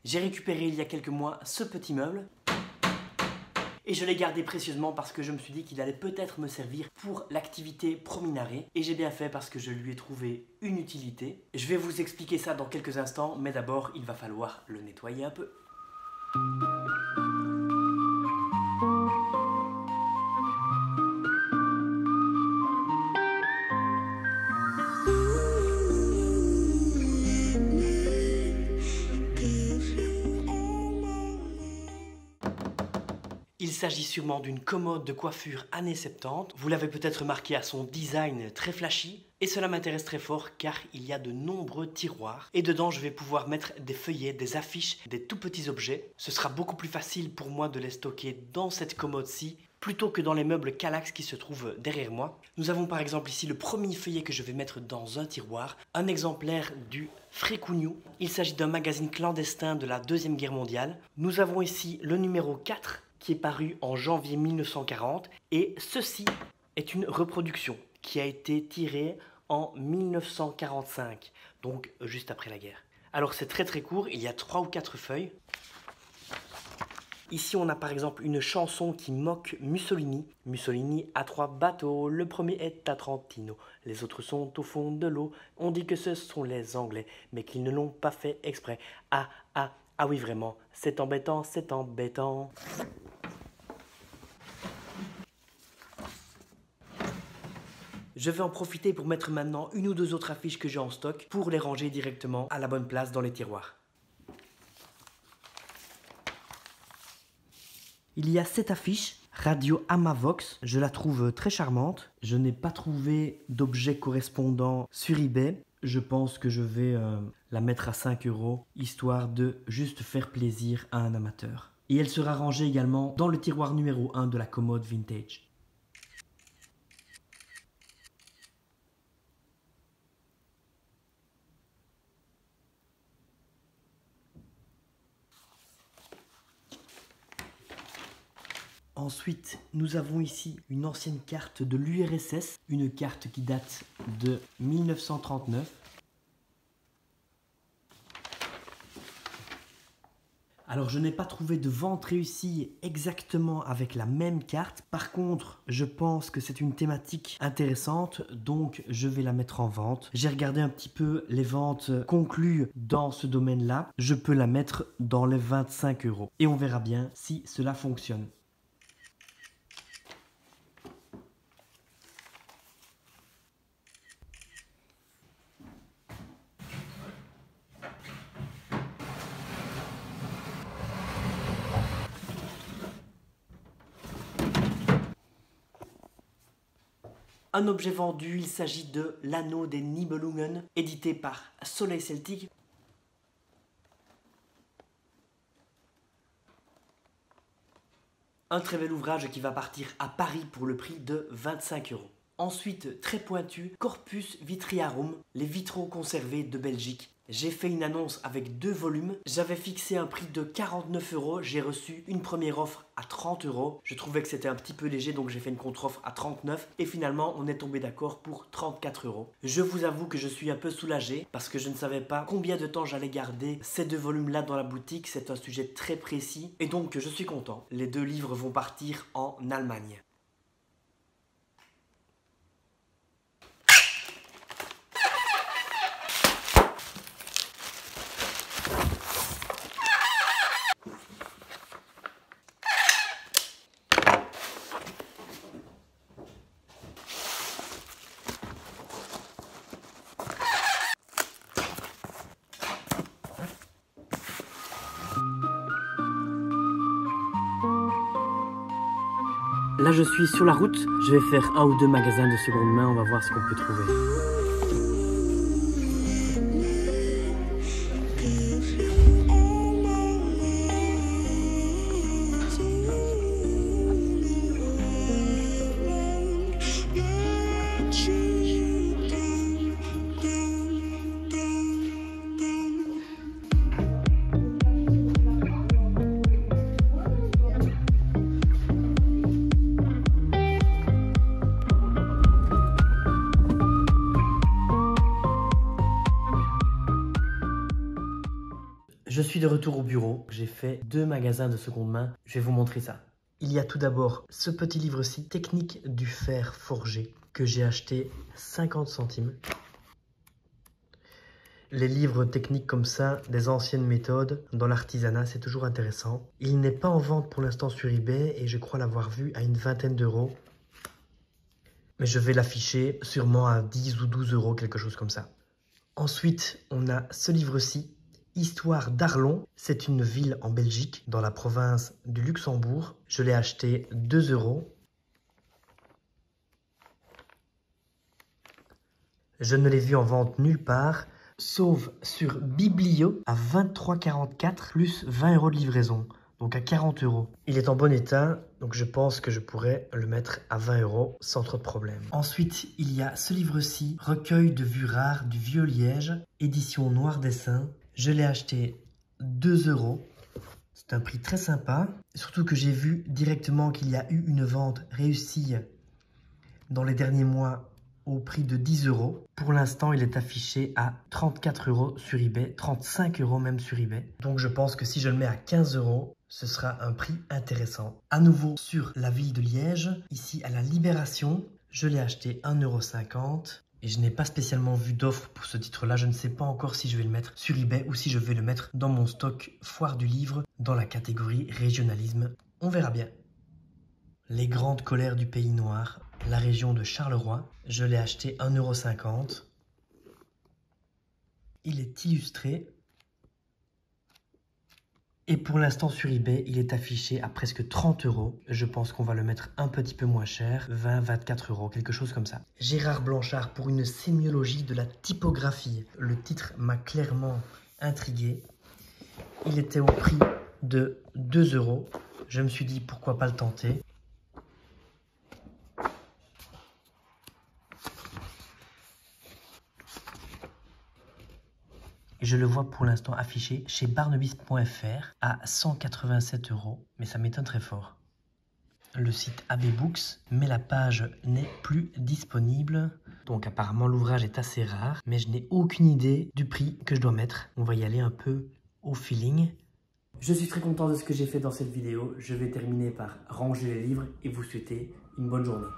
J'ai récupéré il y a quelques mois ce petit meuble et je l'ai gardé précieusement parce que je me suis dit qu'il allait peut-être me servir pour l'activité prominarée. Et j'ai bien fait parce que je lui ai trouvé une utilité. Je vais vous expliquer ça dans quelques instants, mais d'abord il va falloir le nettoyer un peu. Il s'agit sûrement d'une commode de coiffure années 70. Vous l'avez peut-être remarqué à son design très flashy. Et cela m'intéresse très fort car il y a de nombreux tiroirs. Et dedans, je vais pouvoir mettre des feuillets, des affiches, des tout petits objets. Ce sera beaucoup plus facile pour moi de les stocker dans cette commode-ci plutôt que dans les meubles Kallax qui se trouvent derrière moi. Nous avons par exemple ici le premier feuillet que je vais mettre dans un tiroir. Un exemplaire du Frécugno. Il s'agit d'un magazine clandestin de la Deuxième Guerre mondiale. Nous avons ici le numéro 4. Qui est paru en janvier 1940 et ceci est une reproduction qui a été tirée en 1945, donc juste après la guerre. Alors c'est très très court, il y a 3 ou 4 feuilles. Ici on a par exemple une chanson qui moque Mussolini. Mussolini a 3 bateaux, le premier est à Trentino, les autres sont au fond de l'eau. On dit que ce sont les Anglais, mais qu'ils ne l'ont pas fait exprès. Ah oui vraiment, c'est embêtant, c'est embêtant. Je vais en profiter pour mettre maintenant une ou deux autres affiches que j'ai en stock pour les ranger directement à la bonne place dans les tiroirs. Il y a cette affiche, Radio Amavox, je la trouve très charmante. Je n'ai pas trouvé d'objet correspondant sur eBay. Je pense que je vais la mettre à 5 €, histoire de juste faire plaisir à un amateur. Et elle sera rangée également dans le tiroir numéro 1 de la commode vintage. Ensuite, nous avons ici une ancienne carte de l'URSS, une carte qui date de 1939. Alors, je n'ai pas trouvé de vente réussie exactement avec la même carte. Par contre, je pense que c'est une thématique intéressante, donc je vais la mettre en vente. J'ai regardé un petit peu les ventes conclues dans ce domaine-là. Je peux la mettre dans les 25 € et on verra bien si cela fonctionne. Un objet vendu, il s'agit de l'anneau des Nibelungen, édité par Soleil Celtique. Un très bel ouvrage qui va partir à Paris pour le prix de 25 €. Ensuite, très pointu, Corpus Vitriarum, les vitraux conservés de Belgique. J'ai fait une annonce avec 2 volumes. J'avais fixé un prix de 49 €. J'ai reçu une première offre à 30 €. Je trouvais que c'était un petit peu léger, donc j'ai fait une contre-offre à 39 €. Et finalement, on est tombé d'accord pour 34 €. Je vous avoue que je suis un peu soulagé parce que je ne savais pas combien de temps j'allais garder ces 2 volumes-là dans la boutique. C'est un sujet très précis. Et donc, je suis content. Les 2 livres vont partir en Allemagne. Là, je suis sur la route. Je vais faire 1 ou 2 magasins de seconde main. On va voir ce qu'on peut trouver. Je suis de retour au bureau. J'ai fait 2 magasins de seconde main. Je vais vous montrer ça. Il y a tout d'abord ce petit livre-ci, Technique du fer forgé, que j'ai acheté 50 centimes. Les livres techniques comme ça, des anciennes méthodes dans l'artisanat, c'est toujours intéressant. Il n'est pas en vente pour l'instant sur eBay et je crois l'avoir vu à une vingtaine d'euros. Mais je vais l'afficher sûrement à 10 ou 12 euros, quelque chose comme ça. Ensuite, on a ce livre-ci, Histoire d'Arlon. C'est une ville en Belgique, dans la province du Luxembourg. Je l'ai acheté 2 euros. Je ne l'ai vu en vente nulle part, sauf sur Biblio à 23,44 plus 20 euros de livraison, donc à 40 euros. Il est en bon état, donc je pense que je pourrais le mettre à 20 euros sans trop de problème. Ensuite, il y a ce livre-ci, Recueil de vues rares du Vieux Liège, édition noir dessin. Je l'ai acheté 2 euros. C'est un prix très sympa, surtout que j'ai vu directement qu'il y a eu une vente réussie dans les derniers mois au prix de 10 euros. Pour l'instant, il est affiché à 34 euros sur eBay, 35 euros même sur eBay. Donc je pense que si je le mets à 15 euros, ce sera un prix intéressant. À nouveau sur la ville de Liège, ici à la Libération, je l'ai acheté 1,50 € et je n'ai pas spécialement vu d'offre pour ce titre-là. Je ne sais pas encore si je vais le mettre sur eBay ou si je vais le mettre dans mon stock Foire du Livre dans la catégorie régionalisme. On verra bien. Les grandes colères du pays noir, la région de Charleroi. Je l'ai acheté 1,50 €. Il est illustré. Et pour l'instant sur eBay, il est affiché à presque 30 euros. Je pense qu'on va le mettre un petit peu moins cher, 20-24 euros, quelque chose comme ça. Gérard Blanchard pour une sémiologie de la typographie. Le titre m'a clairement intrigué. Il était au prix de 2 euros. Je me suis dit pourquoi pas le tenter. Je le vois pour l'instant affiché chez barnebys.fr à 187 euros, mais ça m'étonne très fort. Le site AB Books, mais la page n'est plus disponible. Donc apparemment l'ouvrage est assez rare, mais je n'ai aucune idée du prix que je dois mettre. On va y aller un peu au feeling. Je suis très content de ce que j'ai fait dans cette vidéo. Je vais terminer par ranger les livres et vous souhaiter une bonne journée.